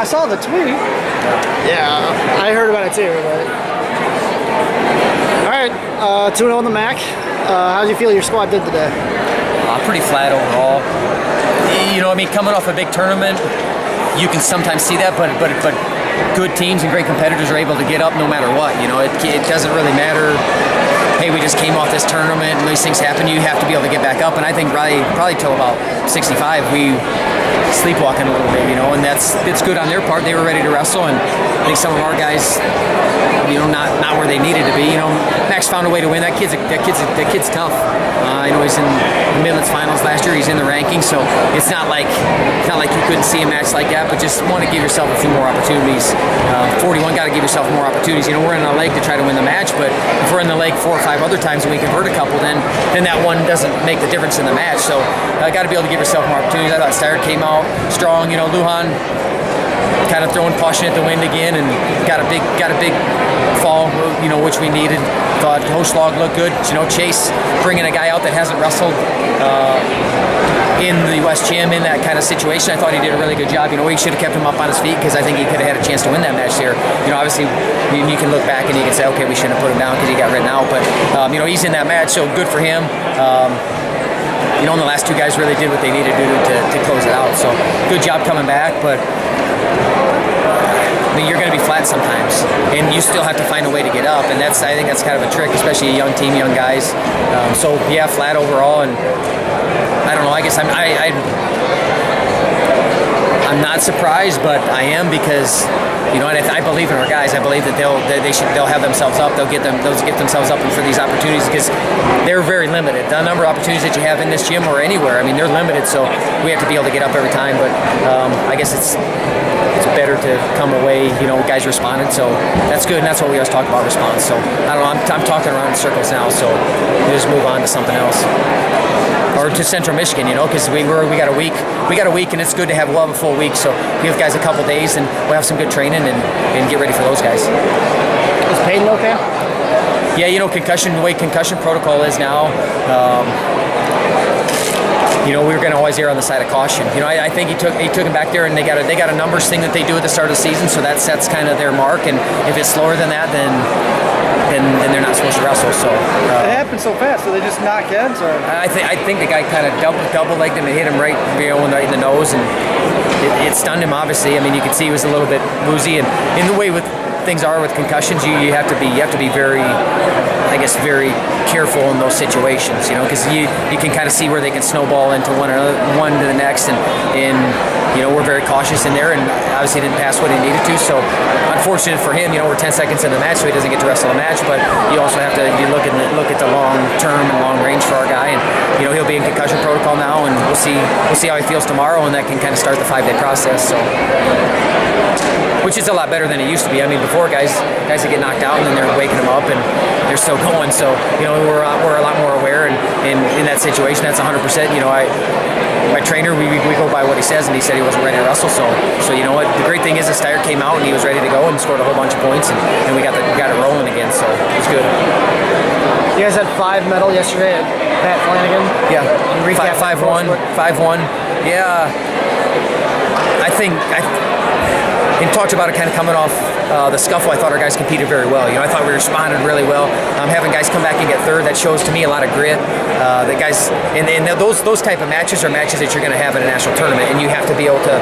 saw the tweet. Yeah, I heard about it too. But... All right, 2-0 in the MAC. How do you feel your squad did today? Pretty flat overall. You know, I mean, coming off a big tournament, you can sometimes see that, but good teams and great competitors are able to get up no matter what. You know, it doesn't really matter. Hey, we just came off this tournament and these things happen. You have to be able to get back up. And I think probably till about 65, we sleepwalking a little bit, you know, and it's good on their part. They were ready to wrestle, and I think some of our guys, you know, not where they needed to be. You know, Max found a way to win. That kid's tough. I know he's in the Midlands finals last year. He's in the rankings, so it's not like you couldn't see a match like that. But just want to give yourself a few more opportunities. 41 got to give yourself more opportunities. You know, we're in a leg to try to win the match, but if we're in the leg 4 or 5 other times and we convert a couple, then that one doesn't make the difference in the match. So got to be able to give yourself more opportunities. I thought Steyer came out strong. You know, Lujan kind of throwing caution at the wind again, and got a big fall, you know, which we needed. Thought Hoschlag looked good. You know, Chase bringing a guy out that hasn't wrestled in the West Gym in that kind of situation. I thought he did a really good job. You know, he should have kept him up on his feet because I think he could have had a chance to win that match there. You know, obviously you can look back and you can say, okay, we shouldn't have put him down because he got written out. But you know, he's in that match, so good for him. You know, and the last 2 guys really did what they needed to do to close it out. So good job coming back, but I mean, you're going to be flat sometimes, and you still have to find a way to get up, and I think that's kind of a trick, especially a young team, young guys. So yeah, flat overall, and I don't know. I guess I'm not surprised, but I am because, you know, I believe in our guys. I believe that they'll have themselves up. They'll get themselves up for these opportunities because they're very limited. The number of opportunities that you have in this gym or anywhere, I mean, they're limited. So we have to be able to get up every time. But I guess it's better to come away. You know, guys responded, so that's good. And that's what we always talk about, response. So I don't know. I'm talking around in circles now. So we just move on to something else. Or to Central Michigan, you know, because we got a week, and it's good to have. We'll have a full week, so give guys a couple days, and we'll have some good training and get ready for those guys. Is Peyton okay? Yeah, you know, the way concussion protocol is now. You know, we were going to always err on the side of caution. You know, I think he took him back there, and they got a numbers thing that they do at the start of the season, so that sets kind of their mark. And if it's slower than that, then they're not supposed to wrestle. So it happened so fast. So they just knock heads, or I think the guy kind of double legged him and hit him right, you know, in the nose, and it stunned him. Obviously, I mean, you could see he was a little bit woozy, and in the way with things are with concussions, you have to be very, I guess, very careful in those situations, you know, because you can kind of see where they can snowball into one to the next, and you know, we're very cautious in there, and obviously didn't pass what he needed to. So unfortunate for him, you know, we're 10 seconds in the match, so he doesn't get to wrestle the match. But you also have to look at the long term and long range for our guy, and you know, he'll be in concussion protocol now, and we'll see how he feels tomorrow, and that can kind of start the 5-day process. So, which is a lot better than it used to be. I mean, before guys would get knocked out, and then they're waking them up, and they're still going. So, you know, we're a lot more aware, and in that situation, that's 100%. You know, my trainer, we go by what he says, and he said he wasn't ready to wrestle. So you know what? The great thing is, Steyer came out and he was ready to go and scored a whole bunch of points, and we got it rolling again. So it was good. You guys had 5 medal yesterday at Pat Flanagan. Yeah, 5-1. Yeah, I think and talked about it kind of coming off the scuffle. I thought our guys competed very well. You know, I thought we responded really well. Having guys come back and get third, that shows to me a lot of grit. The guys, and those type of matches are matches that you're going to have in a national tournament, and you have to be able to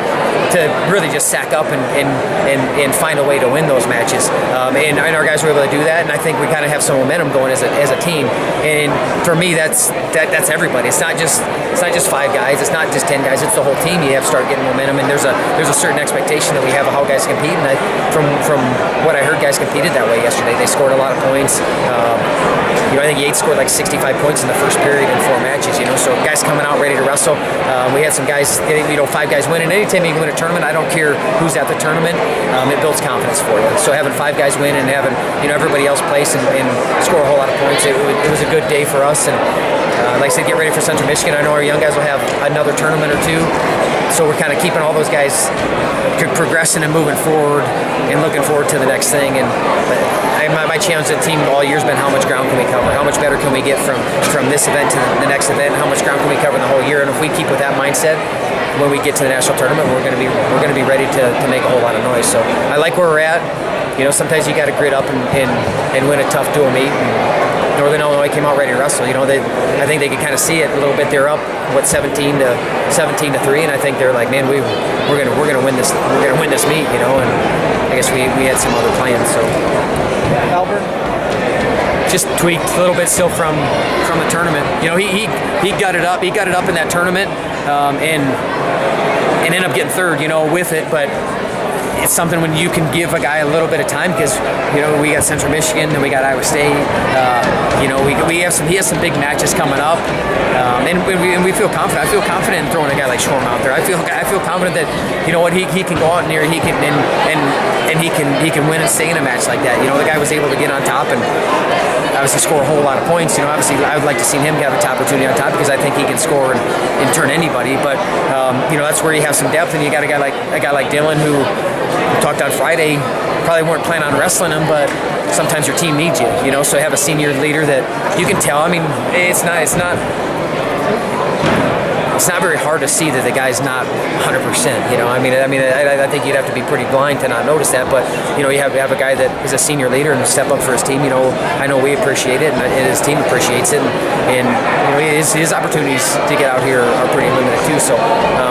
really just sack up and find a way to win those matches. And our guys were able to do that, and I think we kind of have some momentum going as a team. And for me, that's everybody. It's not just 5 guys. It's not just 10 guys. It's the whole team. You have to start getting momentum, and there's a certain expectation that we have of how guys compete. And from what I heard, guys competed that way yesterday. They scored a lot of points. You know, I think Yates scored like 65 points in the first period in 4 matches. You know, so guys coming out ready to wrestle. We had some guys, you know, 5 guys winning. Anytime you win a tournament, I don't care who's at the tournament, it builds confidence for you. So having 5 guys win and having, you know, everybody else place and score a whole lot of points, it was a good day for us. And like I said, get ready for Central Michigan. I know our young guys will have another tournament or 2 So we're kind of keeping all those guys progressing and moving forward and looking forward to the next thing. And my challenge to the team all year has been how much ground can we cover? How much better can we get from this event to the next event? How much ground can we cover in the whole year? And if we keep with that mindset, when we get to the national tournament, we're going to be ready to make a whole lot of noise. So I like where we're at. Sometimes you got to grit up and win a tough dual meet. And Northern Illinois came out ready to wrestle. I think they could kind of see it a little bit. They're up 17 to 3, and I think they're like, man, we're gonna win this. We're gonna win this meet. And I guess we had some other plans. So Albert? just tweaked a little bit still from the tournament. He got it up. He got it up in that tournament, and ended up getting third. With it, but it's something when you can give a guy a little bit of time because we got Central Michigan and we got Iowa State. He has some big matches coming up, and we feel confident. I feel confident in throwing a guy like Schwab out there. I feel confident that he can go out in there and he can win and stay in a match like that. The guy was able to get on top and obviously score a whole lot of points. Obviously I would like to see him have a top opportunity on top because I think he can score and turn anybody. But that's where you have some depth, and you got a guy like Dylan who we talked on Friday. Probably weren't planning on wrestling him, but sometimes your team needs you. So have a senior leader that you can tell. I mean, it's not very hard to see that the guy's not 100%. I think you'd have to be pretty blind to not notice that. But you have a guy that is a senior leader and step up for his team. I know we appreciate it, and his team appreciates it. And his opportunities to get out here are pretty limited too. So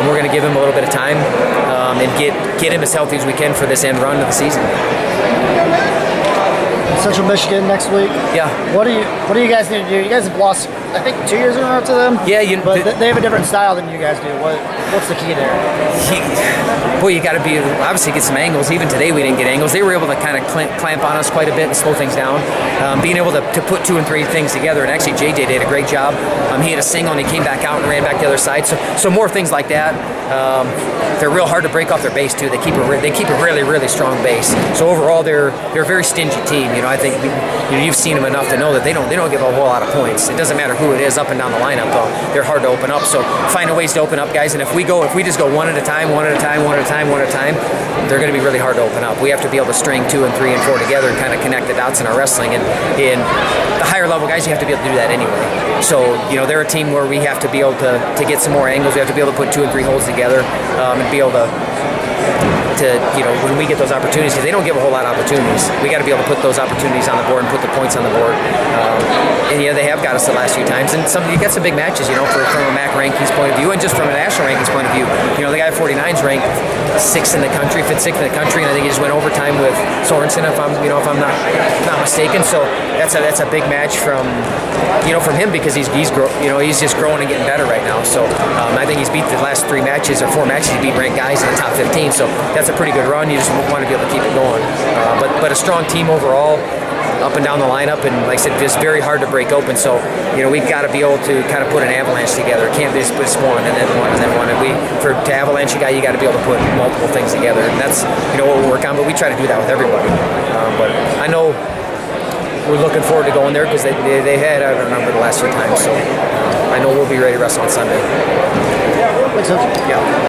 we're going to give him a little bit of time and get him as healthy as we can for this end run of the season. Central Michigan next week. Yeah. What do you guys need to do? You guys have lost, I think, 2 years in a row to them. Yeah, but they have a different style than you guys do. What's the key there? You got to obviously get some angles. Even today we didn't get angles. They were able to kind of clamp on us quite a bit and slow things down. Being able to put 2 and 3 things together, and actually JJ did a great job. He had a single and he came back out and ran back the other side. So more things like that. They're real hard to break off their base too. They keep a really, really strong base. So overall they're a very stingy team. I think you've seen them enough to know that they don't give a whole lot of points. It doesn't matter who it is up and down the lineup. They're hard to open up. So finding ways to open up guys. And if we just go one at a time, they're going to be really hard to open up. We have to be able to string 2 and 3 and 4 together and kind of connect the dots in our wrestling. And in the higher level guys, you have to be able to do that anyway. So they're a team where we have to be able to get some more angles. We have to be able to put 2 and 3 holds together and be able to when we get those opportunities, because they don't give a whole lot of opportunities. We got to be able to put those opportunities on the board and put the points on the board. And they have got us the last few times. And you got some big matches, from a MAC rankings point of view, and just from a national rankings point of view. The guy at 49 is ranked 6th in the country, 5th, 6th in the country, and I think he just went overtime with Sorensen, if I'm not mistaken. So that's a big match from him because he's just growing and getting better right now. So I think he's beat the last 3 matches or 4 matches. He beat ranked guys in the top 15. So that's a pretty good run. You just want to be able to keep it going. But a strong team overall, up and down the lineup, and like I said, just very hard to break open. So we've got to be able to kind of put an avalanche together. It can't be just one and then one and then one. And to avalanche a guy, you got to be able to put multiple things together, and that's what we work on. But we try to do that with everybody. But I know we're looking forward to going there because they had out a number the last few times. So I know we'll be ready to wrestle on Sunday. Makes sense. Yeah.